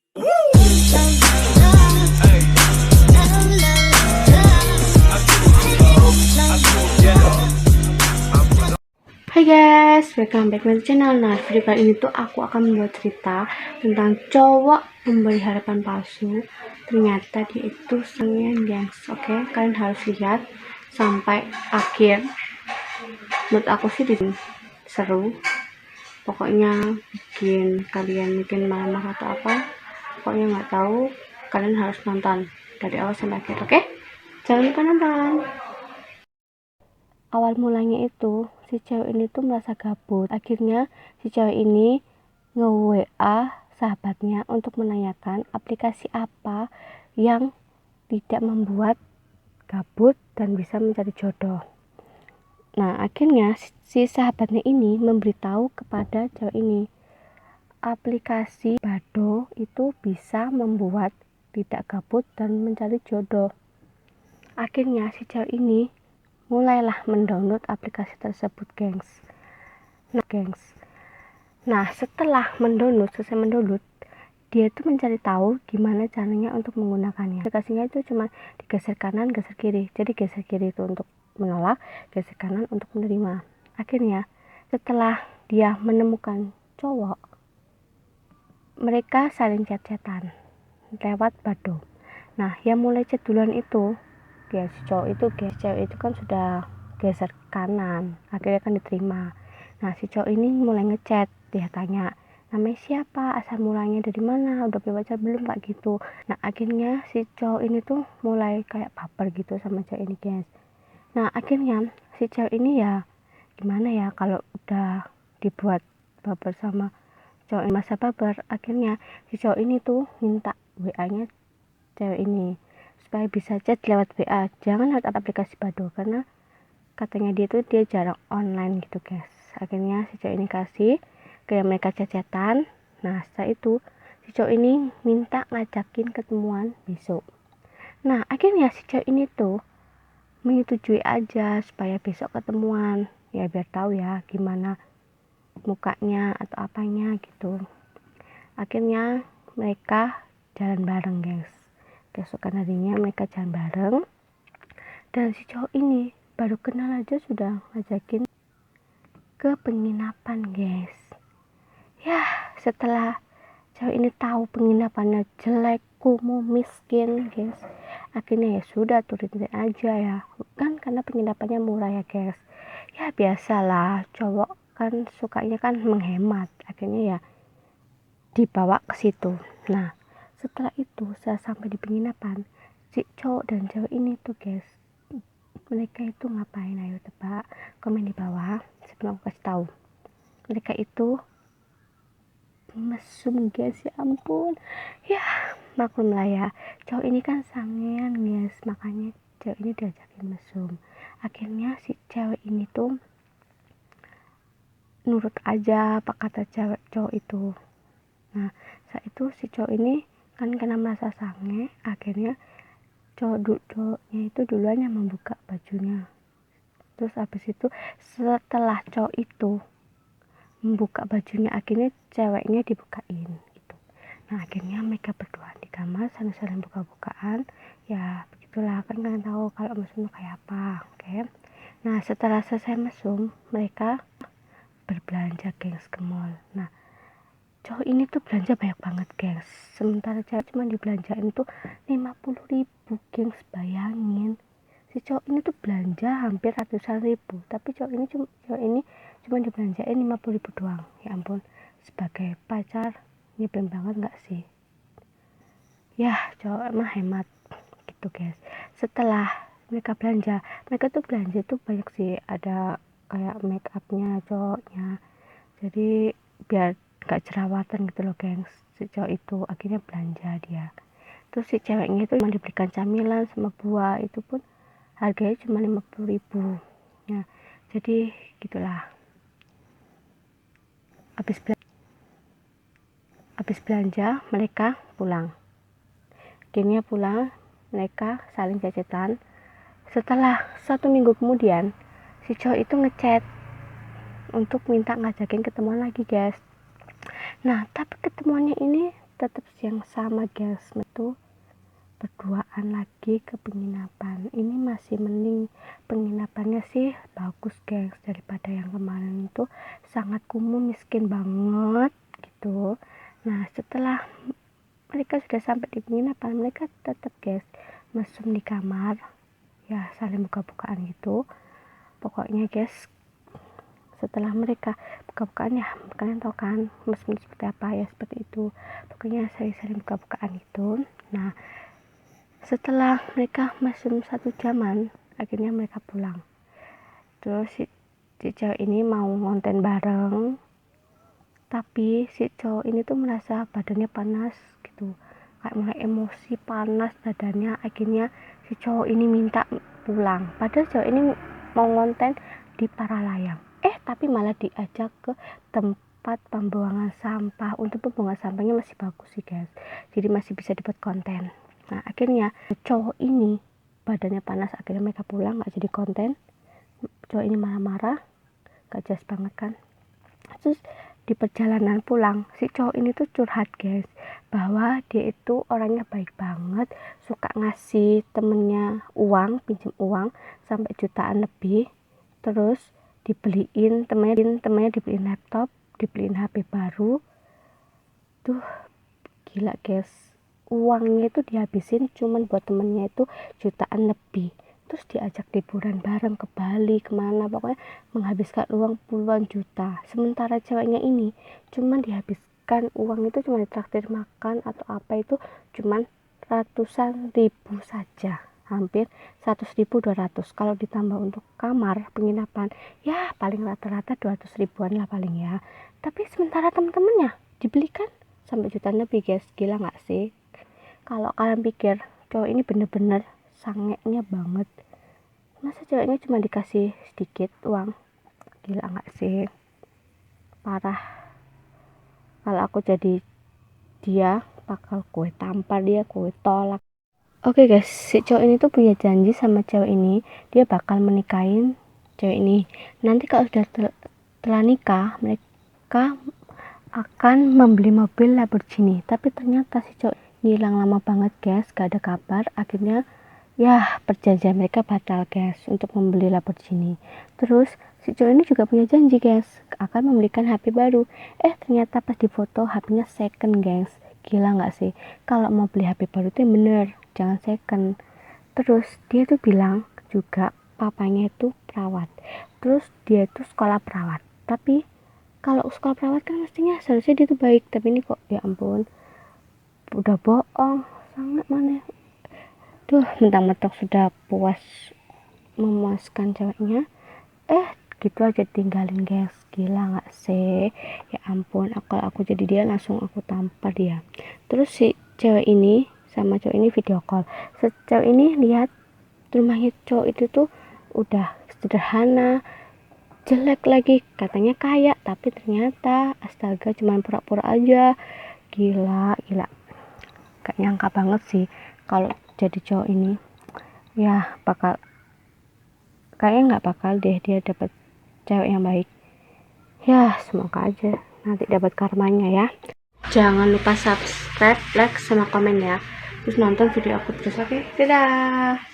Hai guys, welcome back to my channel. Nah, video kali ini tuh aku akan membuat cerita tentang cowok memberi harapan palsu. Ternyata dia itu sangean, guys. Oke, kalian harus lihat sampai akhir. Menurut aku sih seru. Pokoknya bikin kalian mungkin marah atau apa. Pokoknya nggak tahu. Kalian harus nonton dari awal sampai akhir. Oke? Jangan lupa nonton. Awal mulanya itu si cewek ini tuh merasa gabut. Akhirnya si cewek ini nge-WA sahabatnya untuk menanyakan aplikasi apa yang tidak membuat gabut dan bisa mencari jodoh. Nah, akhirnya si sahabatnya ini memberitahu kepada cewek ini, aplikasi Badoo itu bisa membuat tidak gabut dan mencari jodoh. Akhirnya si cewek ini mulailah mendownload aplikasi tersebut, gengs. Nah, setelah selesai mendownload, dia itu mencari tahu gimana caranya untuk menggunakannya. Aplikasinya itu cuma digeser kanan, geser kiri. Jadi geser kiri itu untuk menolak, geser kanan untuk menerima. Akhirnya, setelah dia menemukan cowok, mereka saling chat-chatan lewat Badoo. Nah, yang mulai chat duluan itu si cowok itu, cewek itu kan sudah geser kanan, akhirnya kan diterima. Nah, si cowok ini mulai ngechat, dia tanya namanya siapa, asal mulanya dari mana, udah punya pacar belum, kayak gitu. Nah, akhirnya si cowok ini tuh mulai kayak baper gitu sama cewek ini, guys. Nah, akhirnya si cewek ini ya gimana ya, kalau udah dibuat baper sama cowok ini, masa baper, akhirnya si cowok ini tuh minta WA nya cewek ini supaya bisa chat lewat WA, jangan lewat aplikasi Badoo, karena katanya dia jarang online gitu, guys. Akhirnya si cowok ini kasih kayak mereka chat-chatan. Nah, setelah itu si cowok ini minta ngajakin ketemuan besok. Nah, akhirnya si cowok ini tuh menyetujui aja supaya besok ketemuan, ya biar tahu ya gimana mukanya atau apanya gitu. Akhirnya mereka jalan bareng, guys. Keesokan harinya mereka jalan bareng, dan si cowok ini baru kenal aja sudah ngajakin ke penginapan, guys. Ya, setelah cowok ini tahu penginapannya jelek, kumuh, miskin, guys, akhirnya ya sudah turutin aja ya, kan karena penginapannya murah ya, guys. Ya biasalah, cowok kan sukanya kan menghemat, akhirnya ya dibawa ke situ. Nah, setelah itu saya sampai di penginapan, si cowok dan cewek ini tuh, guys, mereka itu ngapain? Ayo tebak, komen di bawah sebelum aku kasih tahu. Mereka itu mesum, guys. Ya ampun, ya maklum lah ya, cowok ini kan sangean, guys, makanya cewek ini diajakin mesum. Akhirnya si cewek ini tuh nurut aja apa kata cowok itu. Nah, saat itu si cowok ini kan karena merasa sange, akhirnya cowoknya itu duluan yang membuka bajunya. Terus habis itu setelah cowok itu membuka bajunya, akhirnya ceweknya dibukain gitu. Nah, akhirnya mereka berdua di kamar saling buka-bukaan. Ya begitulah, kan kalian tahu kalau mesum kayak apa. Oke. Nah, setelah selesai mesum, mereka berbelanja, gengs, ke mall. Nah, cowok ini tuh belanja banyak banget, gengs, sementara cewek cuma dibelanjain tuh 50.000, gengs. Bayangin, si cowok ini tuh belanja hampir ratusan ribu, tapi cowok ini cuma dibelanjain 50.000 doang. Ya ampun, sebagai pacar nyebelin banget nggak sih? Ya, cowok emang hemat gitu, guys. Setelah mereka tuh belanja tuh banyak sih, ada kayak make upnya cowoknya, jadi biar gak jerawatan gitu loh, gengs. Si cowok itu akhirnya belanja dia. Terus si ceweknya itu cuma dibelikan camilan sama buah, itu pun harganya cuma 50.000. Ya, jadi gitulah. Habis belanja mereka pulang. Akhirnya pulang, mereka saling cecetan. Setelah 1 minggu kemudian, si cowok itu ngechat untuk minta ngajakin ketemuan lagi, guys. Nah, tapi ketemuannya ini tetap yang sama guys, itu berduaan lagi ke penginapan. Ini masih mending, penginapannya sih bagus guys daripada yang kemarin itu sangat kumuh, miskin banget gitu. Nah setelah mereka sudah sampai di penginapan, mereka tetap guys mesum di kamar ya, saling buka-bukaan gitu. Pokoknya guys, setelah mereka buka-bukaan ya, kalian tahu kan mesum seperti apa ya, seperti itu. Pokoknya saling buka-bukaan gitu. Nah setelah mereka mesum 1 jaman, akhirnya mereka pulang. Terus si cewek ini mau ngonten bareng, tapi si cowok ini tuh merasa badannya panas gitu, kayak mulai emosi, panas badannya. Akhirnya si cowok ini minta pulang, padahal cowok ini mau ngonten di Paralayang, tapi malah diajak ke tempat pembuangan sampah. Untuk pembuangan sampahnya masih bagus sih guys, jadi masih bisa dibuat konten. Nah akhirnya cowok ini badannya panas, akhirnya mereka pulang, gak jadi konten. Cowok ini marah-marah, gak jelas banget kan. Terus di perjalanan pulang, si cowok ini tuh curhat guys, bahwa dia itu orangnya baik banget, suka ngasih temennya uang, pinjam uang sampai jutaan lebih. Terus dibeliin temennya dibeliin laptop, dibeliin HP baru. Tuh gila guys, uangnya itu dihabisin cuman buat temennya itu jutaan lebih. Terus diajak liburan bareng ke Bali, kemana, pokoknya menghabiskan uang puluhan juta. Sementara ceweknya ini cuman dihabiskan uang itu cuma ditraktir makan atau apa itu cuman ratusan ribu saja, hampir 100.000, 200. Kalau ditambah untuk kamar penginapan ya paling rata-rata 200 ribuan lah paling ya. Tapi sementara temen-temennya dibelikan sampai jutaan lebih guys, gila gak sih? Kalau kalian pikir cowok ini bener-bener sangenya banget, masa ceweknya cuma dikasih sedikit uang, gila gak sih? Parah. Kalau aku jadi dia, bakal gue tampar dia, gue tolak. Oke guys, si cowok ini tuh punya janji sama cewek ini, dia bakal menikahin cewek ini. Nanti kalau sudah telah nikah, mereka akan membeli mobil Lamborghini. Tapi ternyata si cowok hilang lama banget guys, gak ada kabar. Akhirnya ya perjanjian mereka batal guys untuk membeli Lamborghini. Terus si cowok ini juga punya janji guys, akan membelikan HP baru. Ternyata pas difoto HP-nya second guys. Gila gak sih? Kalau mau beli HP baru itu yang bener, jangan second. Terus dia tuh bilang juga papanya itu perawat, terus dia tuh sekolah perawat. Tapi kalau sekolah perawat kan mestinya seharusnya dia tuh baik, tapi ini kok ya ampun udah bohong sangat mana. Mentang-mentang sudah puas memuaskan ceweknya, gitu aja tinggalin guys. Gila gak sih? Ya ampun, kalau aku jadi dia langsung aku tampar dia. Terus si cewek ini sama cowok ini video call. Cewek ini lihat rumahnya cowok itu tuh udah sederhana, jelek lagi, katanya kaya, tapi ternyata astaga cuman pura-pura aja. Gila gak nyangka banget sih kalau jadi cowok ini ya kayaknya nggak bakal deh dia dapat cewek yang baik. Ya semoga aja nanti dapat karmanya ya. Jangan lupa subscribe, like, sama komen ya. Terus nonton video aku terus, oke? Dadah.